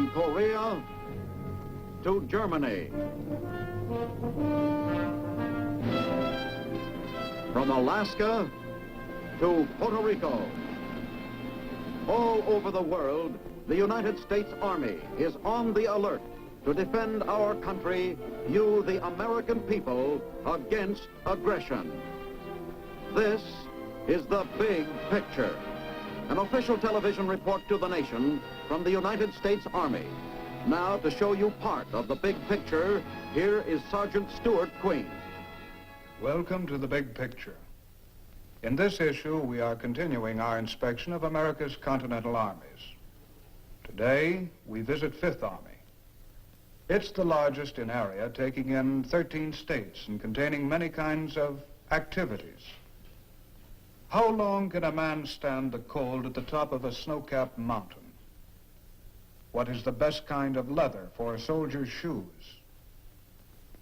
From Korea to Germany. From Alaska to Puerto Rico. All over the world, the United States Army is on the alert to defend our country, you, the American people, against aggression. This is the big picture. An official television report to the nation from the United States Army. Now, to show you part of the big picture, here is Sergeant Stuart Queen. Welcome to the big picture. In this issue, we are continuing our inspection of America's continental armies. Today, we visit Fifth Army. It's the largest in area, taking in 13 states and containing many kinds of activities. How long can a man stand the cold at the top of a snow-capped mountain? What is the best kind of leather for a soldier's shoes?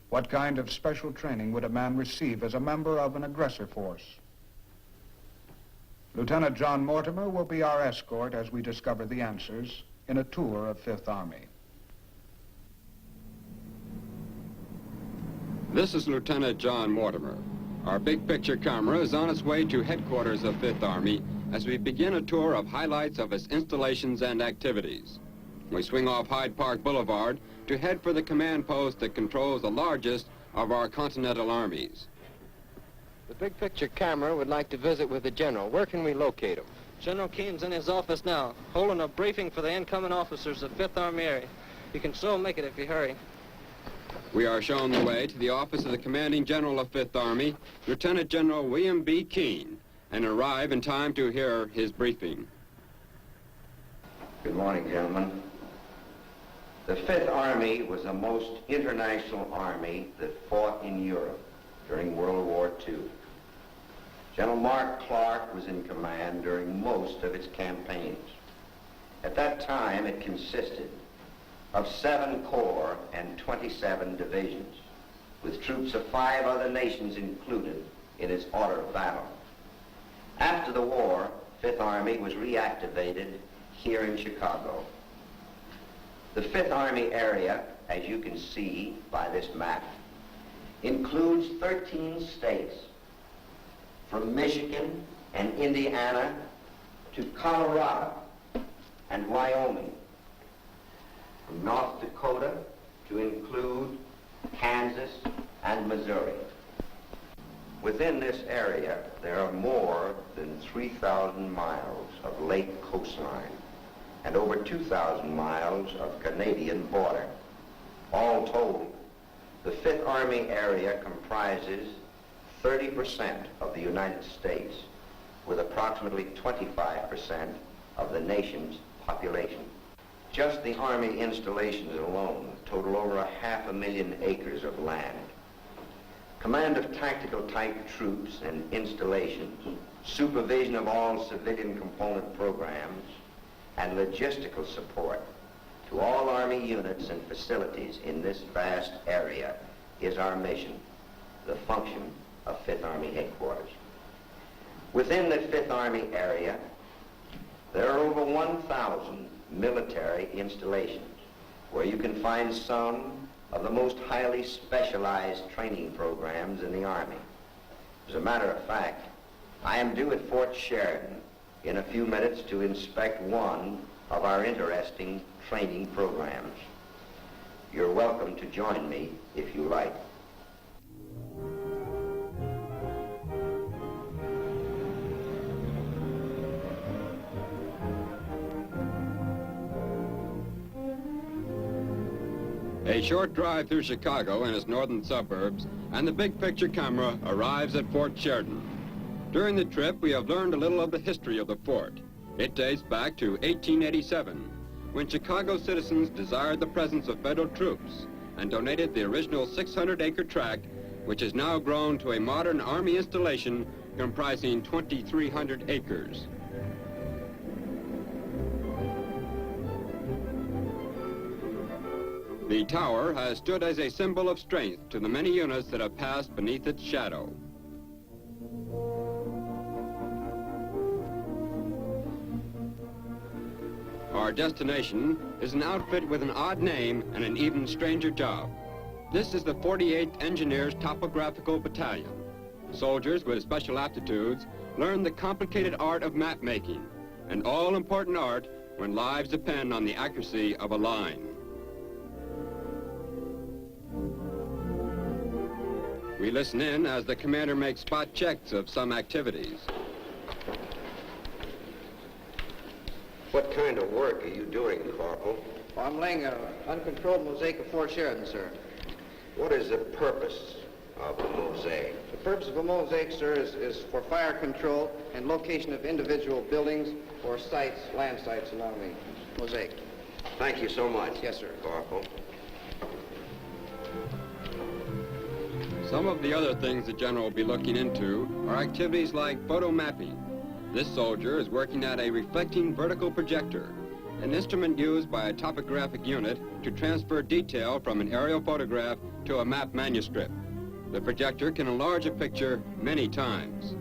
What kind of special training would a man receive as a member of an aggressor force? Lieutenant John Mortimer will be our escort as we discover the answers in a tour of Fifth Army. This is Lieutenant John Mortimer. Our big picture camera is on its way to headquarters of Fifth Army as we begin a tour of highlights of its installations and activities. We swing off Hyde Park Boulevard to head for the command post that controls the largest of our continental armies. The big picture camera would like to visit with the general. Where can we locate him? General Keene's in his office now, holding a briefing for the incoming officers of Fifth Army area. You can so make it if you hurry. We are shown the way to the office of the commanding general of Fifth Army, Lieutenant General William B. Keene, and arrive in time to hear his briefing. Good morning, gentlemen. The Fifth Army was the most international army that fought in Europe during World War II. General Mark Clark was in command during most of its campaigns. At that time, it consisted of 7 corps and 27 divisions, with troops of 5 other nations included in its order of battle. After the war, Fifth Army was reactivated here in Chicago. The Fifth Army area, as you can see by this map, includes 13 states, from Michigan and Indiana to Colorado and Wyoming, from North Dakota to include Kansas and Missouri. Within this area, there are more than 3,000 miles of lake coastline and over 2,000 miles of Canadian border. All told, the Fifth Army area comprises 30% of the United States, with approximately 25% of the nation's population. Just the Army installations alone total over 500,000 acres of land. Command of tactical type troops and installations, supervision of all civilian component programs, and logistical support to all Army units and facilities in this vast area is our mission, the function of Fifth Army headquarters. Within the Fifth Army area, there are over 1,000 military installations where you can find some of the most highly specialized training programs in the Army. As a matter of fact, I am due at Fort Sheridan in a few minutes to inspect one of our interesting training programs. You're welcome to join me if you like. A short drive through Chicago and its northern suburbs, and the big picture camera arrives at Fort Sheridan. During the trip, we have learned a little of the history of the fort. It dates back to 1887, when Chicago citizens desired the presence of federal troops and donated the original 600-acre tract, which has now grown to a modern Army installation comprising 2,300 acres. The tower has stood as a symbol of strength to the many units that have passed beneath its shadow. Our destination is an outfit with an odd name and an even stranger job. This is the 48th Engineers Topographical Battalion. Soldiers with special aptitudes learn the complicated art of map making, an all-important art when lives depend on the accuracy of a line. We listen in as the commander makes spot checks of some activities. What kind of work are you doing, Corporal? Well, I'm laying an uncontrolled mosaic of Fort Sheridan, sir. What is the purpose of the mosaic? The purpose of a mosaic, sir, is for fire control and location of individual buildings or sites, land sites along the mosaic. Thank you so much. Yes, sir. Corporal. Some of the other things the General will be looking into are activities like photo mapping. This soldier is working at a reflecting vertical projector, an instrument used by a topographic unit to transfer detail from an aerial photograph to a map manuscript. The projector can enlarge a picture many times.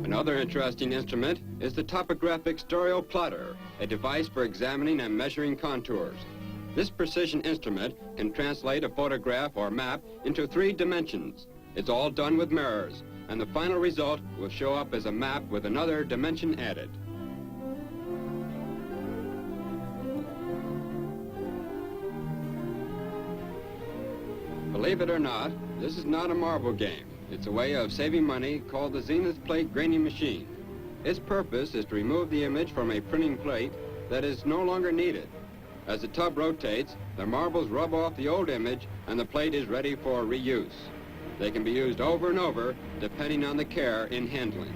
Another interesting instrument is the topographic stereo plotter, a device for examining and measuring contours. This precision instrument can translate a photograph or map into 3 dimensions. It's all done with mirrors, and the final result will show up as a map with another dimension added. Believe it or not, this is not a marble game. It's a way of saving money called the Zenith plate graining machine. Its purpose is to remove the image from a printing plate that is no longer needed. As the tub rotates, the marbles rub off the old image and the plate is ready for reuse. They can be used over and over depending on the care in handling.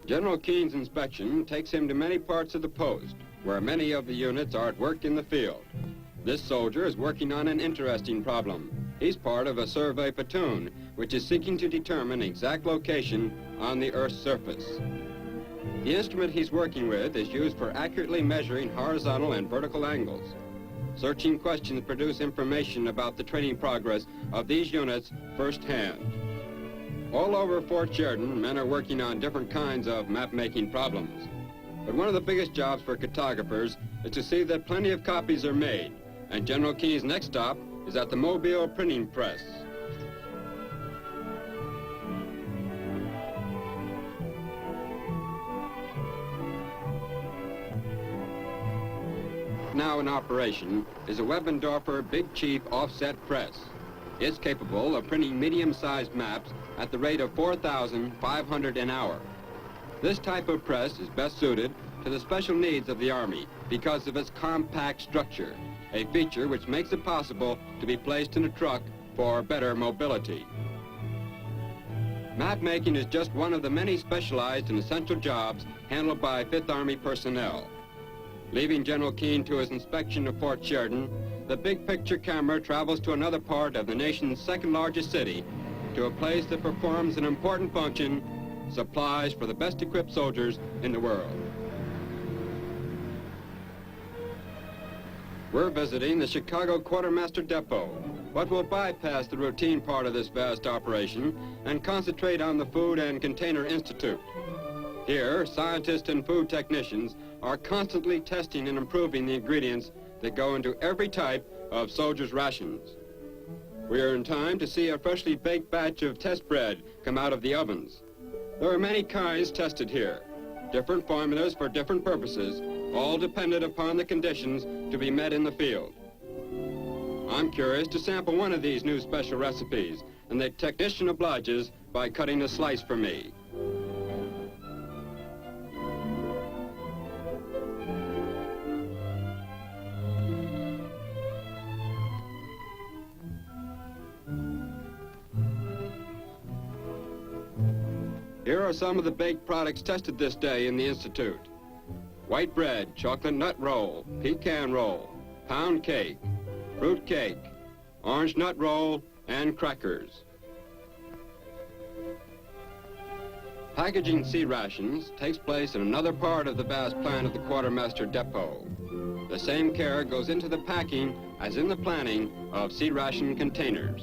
General Keene's inspection takes him to many parts of the post, where many of the units are at work in the field. This soldier is working on an interesting problem. He's part of a survey platoon, which is seeking to determine exact location on the Earth's surface. The instrument he's working with is used for accurately measuring horizontal and vertical angles. Searching questions produce information about the training progress of these units firsthand. All over Fort Sheridan, men are working on different kinds of map-making problems. But one of the biggest jobs for cartographers is to see that plenty of copies are made, and General Keene's next stop is at the Mobile Printing Press. Now in operation is a Webendorfer Big Chief offset press. It's capable of printing medium-sized maps at the rate of 4,500 an hour. This type of press is best suited to the special needs of the Army because of its compact structure, a feature which makes it possible to be placed in a truck for better mobility. Map making is just one of the many specialized and essential jobs handled by 5th Army personnel. Leaving General Keene to his inspection of Fort Sheridan, the big picture camera travels to another part of the nation's second largest city, to a place that performs an important function: supplies for the best equipped soldiers in the world. We're visiting the Chicago Quartermaster Depot, but we'll bypass the routine part of this vast operation and concentrate on the Food and Container Institute. Here, scientists and food technicians are constantly testing and improving the ingredients that go into every type of soldiers' rations. We are in time to see a freshly baked batch of test bread come out of the ovens. There are many kinds tested here, different formulas for different purposes, all dependent upon the conditions to be met in the field. I'm curious to sample one of these new special recipes, and the technician obliges by cutting a slice for me. Here are some of the baked products tested this day in the Institute. White bread, chocolate nut roll, pecan roll, pound cake, fruit cake, orange nut roll, and crackers. Packaging sea rations takes place in another part of the vast plant of the quartermaster depot. The same care goes into the packing as in the planning of sea ration containers.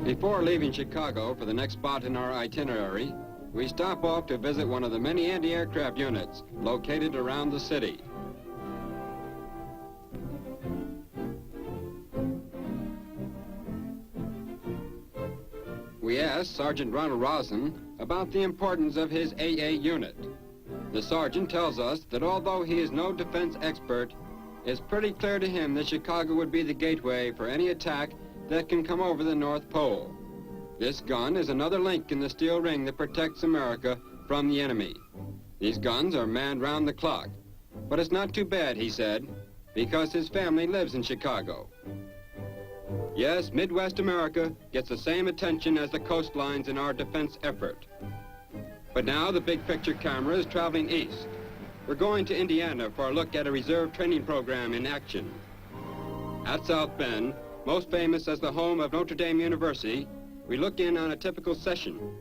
Before leaving Chicago for the next spot in our itinerary, we stop off to visit one of the many anti-aircraft units located around the city. We asked Sergeant Ronald Rosen about the importance of his AA unit. The sergeant tells us that although he is no defense expert, it's pretty clear to him that Chicago would be the gateway for any attack that can come over the North Pole. This gun is another link in the steel ring that protects America from the enemy. These guns are manned round the clock. But it's not too bad, he said, because his family lives in Chicago. Yes, Midwest America gets the same attention as the coastlines in our defense effort. But now the big picture camera is traveling east. We're going to Indiana for a look at a reserve training program in action. At South Bend, most famous as the home of Notre Dame University, we look in on a typical session.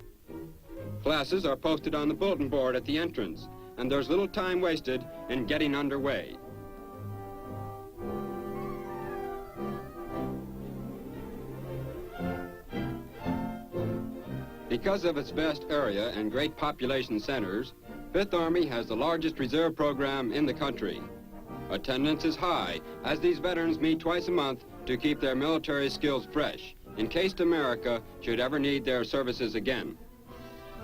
Classes are posted on the bulletin board at the entrance, and there's little time wasted in getting underway. Because of its vast area and great population centers, Fifth Army has the largest reserve program in the country. Attendance is high, as these veterans meet twice a month to keep their military skills fresh, in case America should ever need their services again.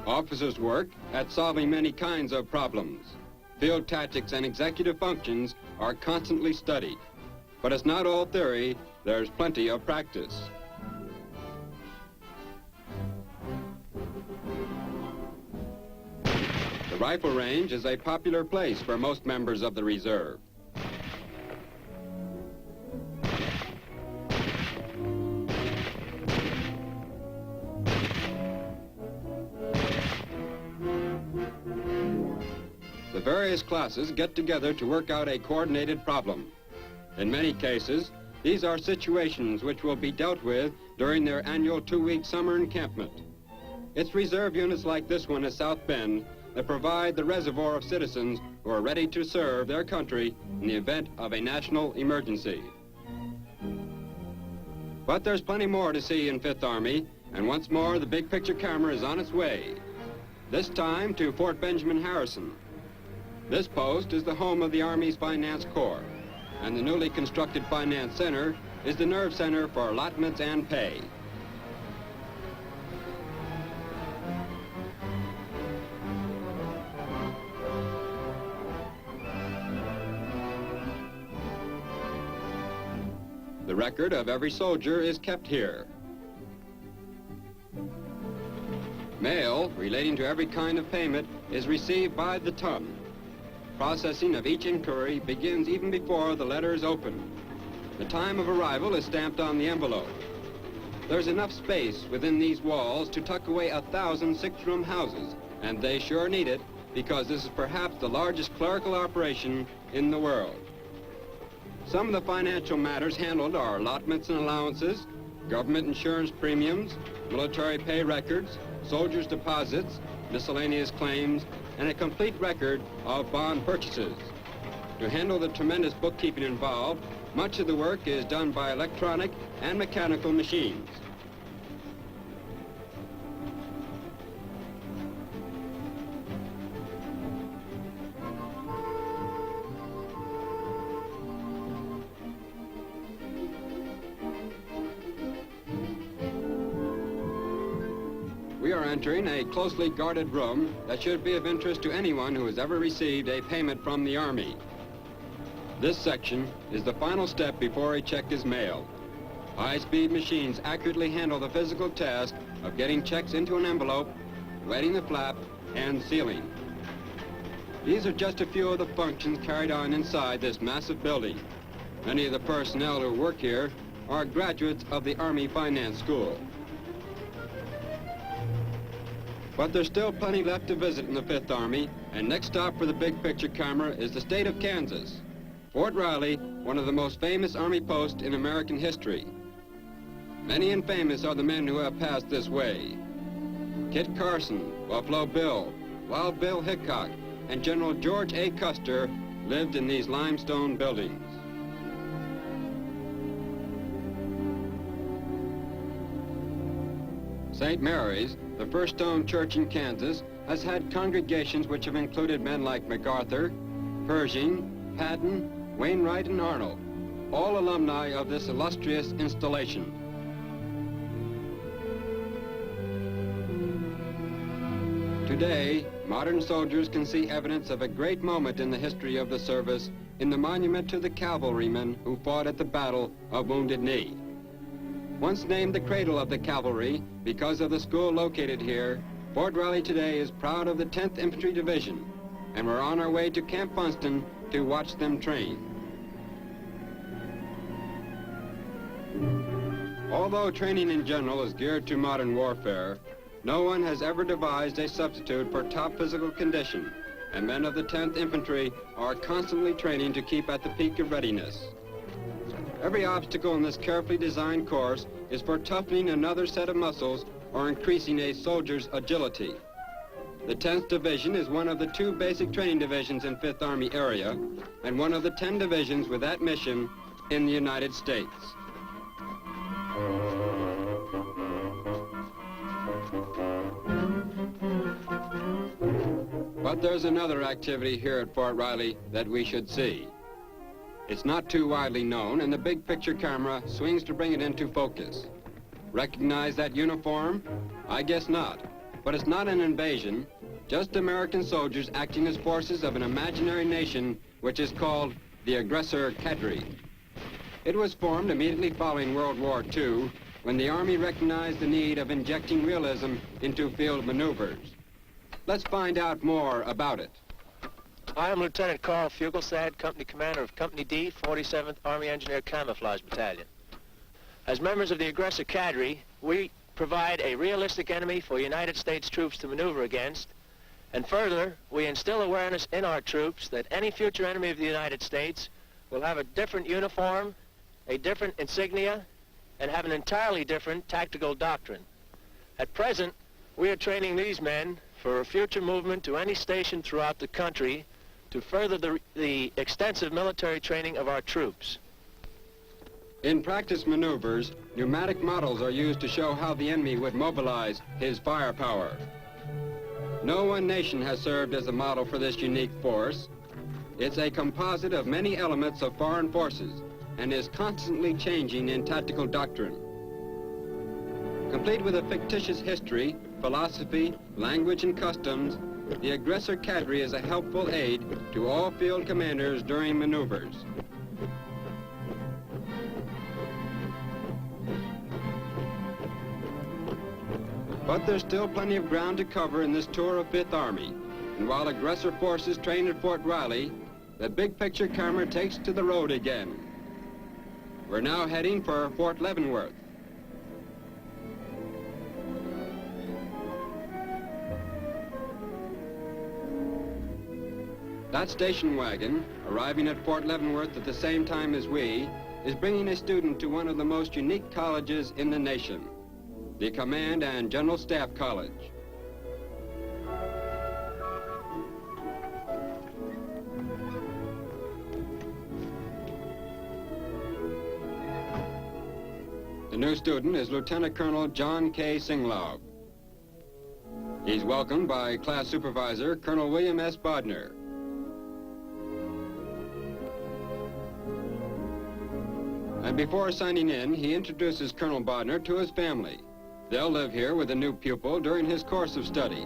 Officers work at solving many kinds of problems. Field tactics and executive functions are constantly studied. But it's not all theory, there's plenty of practice. The rifle range is a popular place for most members of the reserve. The various classes get together to work out a coordinated problem. In many cases, these are situations which will be dealt with during their annual 2-week summer encampment. It's reserve units like this one at South Bend that provide the reservoir of citizens who are ready to serve their country in the event of a national emergency. But there's plenty more to see in Fifth Army, and once more the big picture camera is on its way. This time to Fort Benjamin Harrison. This post is the home of the Army's Finance Corps, and the newly constructed Finance Center is the nerve center for allotments and pay. The record of every soldier is kept here. Mail relating to every kind of payment is received by the ton. Processing of each inquiry begins even before the letter is opened. The time of arrival is stamped on the envelope. There's enough space within these walls to tuck away 1,000 six-room houses, and they sure need it because this is perhaps the largest clerical operation in the world. Some of the financial matters handled are allotments and allowances, government insurance premiums, military pay records, soldiers' deposits, miscellaneous claims, and a complete record of bond purchases. To handle the tremendous bookkeeping involved, much of the work is done by electronic and mechanical machines. We are entering a closely guarded room that should be of interest to anyone who has ever received a payment from the Army. This section is the final step before a check is mailed. High-speed machines accurately handle the physical task of getting checks into an envelope, wetting the flap, and sealing. These are just a few of the functions carried on inside this massive building. Many of the personnel who work here are graduates of the Army Finance School. But there's still plenty left to visit in the Fifth Army, and next stop for the big picture camera is the state of Kansas. Fort Riley, one of the most famous Army posts in American history. Many and famous are the men who have passed this way. Kit Carson, Buffalo Bill, Wild Bill Hickok, and General George A. Custer lived in these limestone buildings. St. Mary's, the first stone church in Kansas, has had congregations which have included men like MacArthur, Pershing, Patton, Wainwright, and Arnold, all alumni of this illustrious installation. Today, modern soldiers can see evidence of a great moment in the history of the service in the monument to the cavalrymen who fought at the Battle of Wounded Knee. Once named the cradle of the cavalry because of the school located here, Fort Riley today is proud of the 10th Infantry Division, and we're on our way to Camp Funston to watch them train. Although training in general is geared to modern warfare, no one has ever devised a substitute for top physical condition, and men of the 10th Infantry are constantly training to keep at the peak of readiness. Every obstacle in this carefully designed course is for toughening another set of muscles or increasing a soldier's agility. The 10th Division is one of the 2 basic training divisions in 5th Army area and one of the 10 divisions with that mission in the United States. But there's another activity here at Fort Riley that we should see. It's not too widely known, and the big picture camera swings to bring it into focus. Recognize that uniform? I guess not. But it's not an invasion, just American soldiers acting as forces of an imaginary nation which is called the Aggressor Cadre. It was formed immediately following World War II when the Army recognized the need of injecting realism into field maneuvers. Let's find out more about it. I am Lieutenant Carl Fugelsad, Company Commander of Company D, 47th Army Engineer Camouflage Battalion. As members of the Aggressor Cadre, we provide a realistic enemy for United States troops to maneuver against, and further, we instill awareness in our troops that any future enemy of the United States will have a different uniform, a different insignia, and have an entirely different tactical doctrine. At present, we are training these men for a future movement to any station throughout the country to further the extensive military training of our troops. In practice maneuvers, pneumatic models are used to show how the enemy would mobilize his firepower. No one nation has served as a model for this unique force. It's a composite of many elements of foreign forces and is constantly changing in tactical doctrine. Complete with a fictitious history, philosophy, language, and customs, the Aggressor Cadre is a helpful aid to all field commanders during maneuvers. But there's still plenty of ground to cover in this tour of 5th Army. And while aggressor forces train at Fort Riley, the big picture camera takes to the road again. We're now heading for Fort Leavenworth. That station wagon, arriving at Fort Leavenworth at the same time as we, is bringing a student to one of the most unique colleges in the nation, the Command and General Staff College. The new student is Lieutenant Colonel John K. Singlaub. He's welcomed by Class Supervisor Colonel William S. Bodner. And before signing in, he introduces Colonel Bodner to his family. They'll live here with the new pupil during his course of study.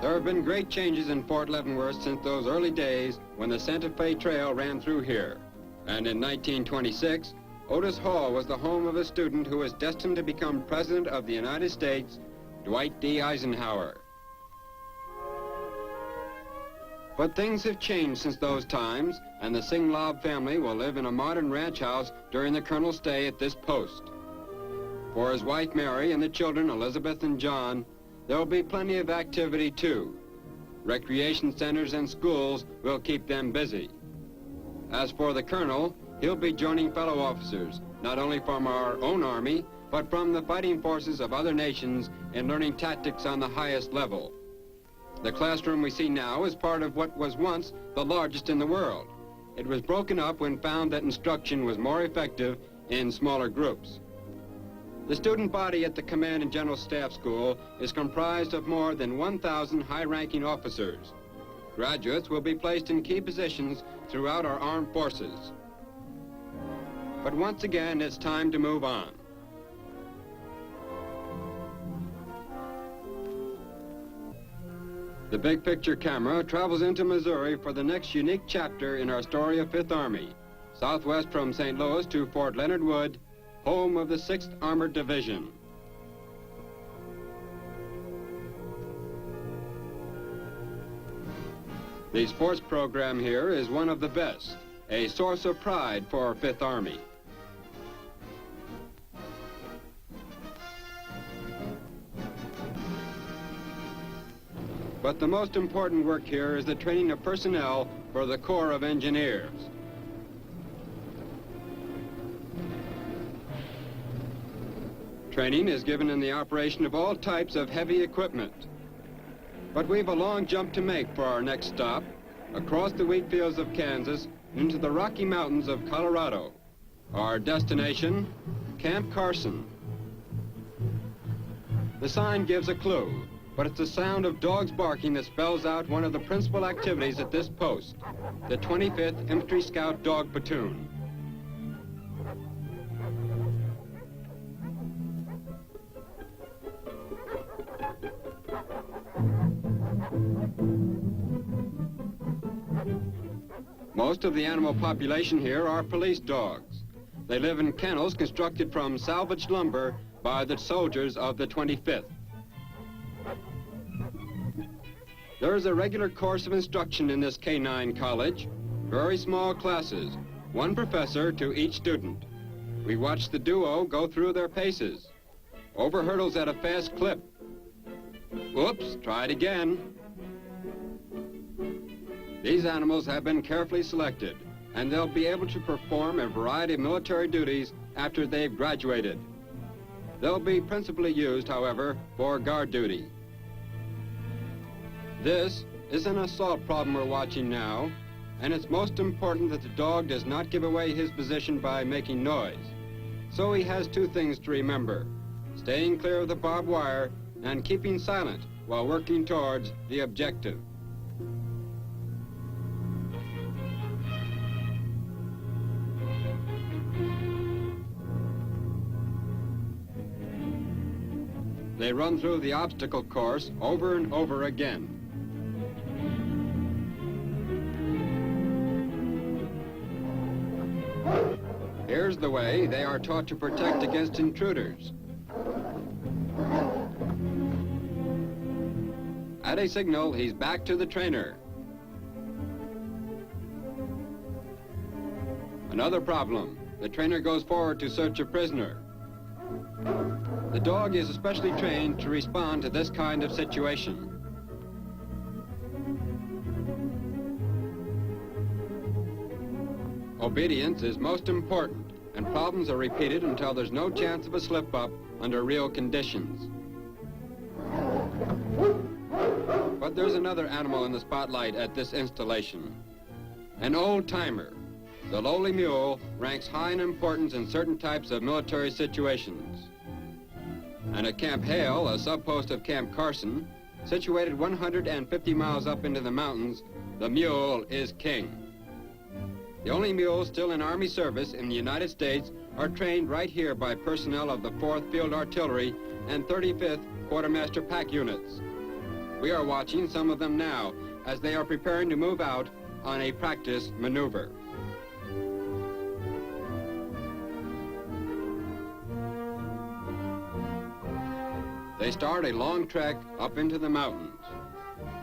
There have been great changes in Fort Leavenworth since those early days when the Santa Fe Trail ran through here. And in 1926, Otis Hall was the home of a student who was destined to become President of the United States, Dwight D. Eisenhower. But things have changed since those times, and the Singlaub family will live in a modern ranch house during the colonel's stay at this post. For his wife Mary and the children Elizabeth and John, there will be plenty of activity too. Recreation centers and schools will keep them busy. As for the colonel, he'll be joining fellow officers not only from our own Army, but from the fighting forces of other nations in learning tactics on the highest level. The classroom we see now is part of what was once the largest in the world. It was broken up when found that instruction was more effective in smaller groups. The student body at the Command and General Staff School is comprised of more than 1,000 high-ranking officers. Graduates will be placed in key positions throughout our armed forces. But once again, it's time to move on. The big picture camera travels into Missouri for the next unique chapter in our story of 5th Army, southwest from St. Louis to Fort Leonard Wood, home of the 6th Armored Division. The sports program here is one of the best, a source of pride for our 5th Army. But the most important work here is the training of personnel for the Corps of Engineers. Training is given in the operation of all types of heavy equipment. But we've a long jump to make for our next stop, across the wheat fields of Kansas into the Rocky Mountains of Colorado. Our destination, Camp Carson. The sign gives a clue, but it's the sound of dogs barking that spells out one of the principal activities at this post, the 25th Infantry Scout Dog Platoon. Most of the animal population here are police dogs. They live in kennels constructed from salvaged lumber by the soldiers of the 25th. There is a regular course of instruction in this K-9 college, very small classes, one professor to each student. We watch the duo go through their paces, over hurdles at a fast clip. Oops, try it again. These animals have been carefully selected, and they'll be able to perform a variety of military duties after they've graduated. They'll be principally used, however, for guard duty. This is an assault problem we're watching now, and it's most important that the dog does not give away his position by making noise. So he has two things to remember: staying clear of the barbed wire and keeping silent while working towards the objective. They run through the obstacle course over and over again. Here's the way they are taught to protect against intruders. At a signal, he's back to the trainer. Another problem. The trainer goes forward to search a prisoner. The dog is especially trained to respond to this kind of situation. Obedience is most important, and problems are repeated until there's no chance of a slip-up under real conditions. But there's another animal in the spotlight at this installation. An old-timer. The lowly mule ranks high in importance in certain types of military situations. And at Camp Hale, a sub-post of Camp Carson, situated 150 miles up into the mountains, the mule is king. The only mules still in Army service in the United States are trained right here by personnel of the 4th Field Artillery and 35th Quartermaster Pack Units. We are watching some of them now as they are preparing to move out on a practice maneuver. They start a long trek up into the mountains.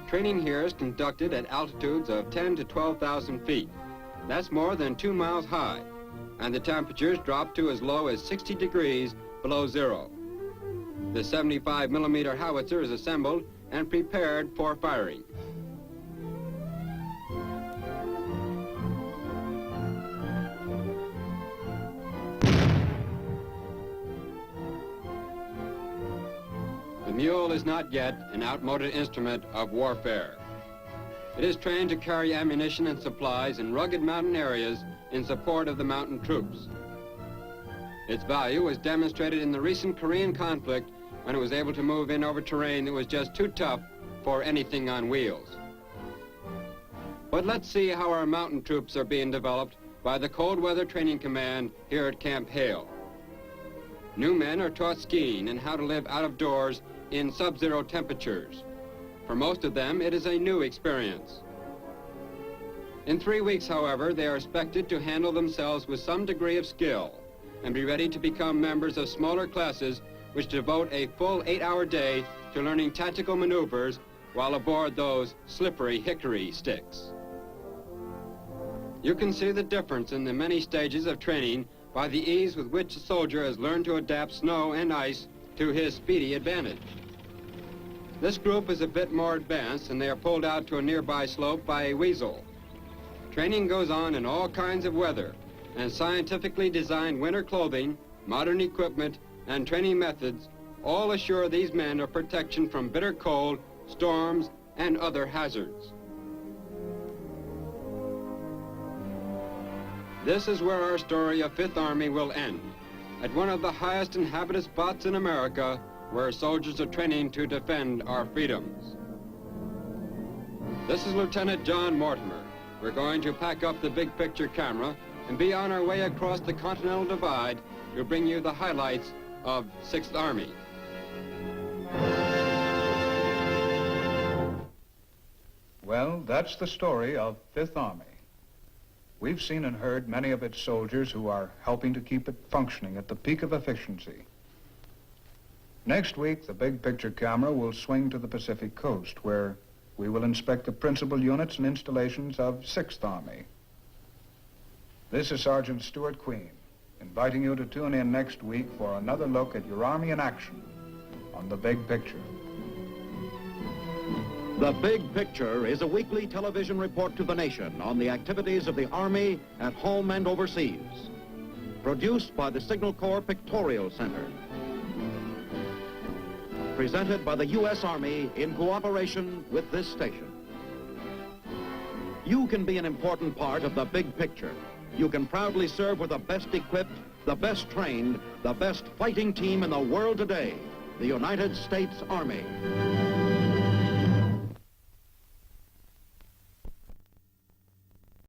Training here is conducted at altitudes of 10 to 12,000 feet. That's more than 2 miles high, and the temperatures drop to as low as 60 degrees below zero. The 75mm howitzer is assembled and prepared for firing. mule is not yet an outmoded instrument of warfare. It is trained to carry ammunition and supplies in rugged mountain areas in support of the mountain troops. Its value was demonstrated in the recent Korean conflict when it was able to move in over terrain that was just too tough for anything on wheels. But let's see how our mountain troops are being developed by the Cold Weather Training Command here at Camp Hale. New men are taught skiing and how to live out of doors in sub-zero temperatures. For most of them, it is a new experience. In 3 weeks, however, they are expected to handle themselves with some degree of skill and be ready to become members of smaller classes which devote a full 8-hour day to learning tactical maneuvers while aboard those slippery hickory sticks. You can see the difference in the many stages of training by the ease with which a soldier has learned to adapt snow and ice to his speedy advantage. This group is a bit more advanced, and they are pulled out to a nearby slope by a weasel. Training goes on in all kinds of weather, and scientifically designed winter clothing, modern equipment, and training methods all assure these men of protection from bitter cold, storms, and other hazards. This is where our story of Fifth Army will end, at one of the highest inhabited spots in America, where soldiers are training to defend our freedoms. This is Lieutenant John Mortimer. We're going to pack up the big picture camera and be on our way across the Continental Divide to bring you the highlights of 6th Army. Well, that's the story of Fifth Army. We've seen and heard many of its soldiers who are helping to keep it functioning at the peak of efficiency. Next week, the big picture camera will swing to the Pacific coast, where we will inspect the principal units and installations of 6th Army. This is Sergeant Stuart Queen, inviting you to tune in next week for another look at your Army in action on The Big Picture. The Big Picture is a weekly television report to the nation on the activities of the Army at home and overseas. Produced by the Signal Corps Pictorial Center. Presented by the U.S. Army in cooperation with this station. You can be an important part of the big picture. You can proudly serve with the best equipped, the best trained, the best fighting team in the world today, the United States Army.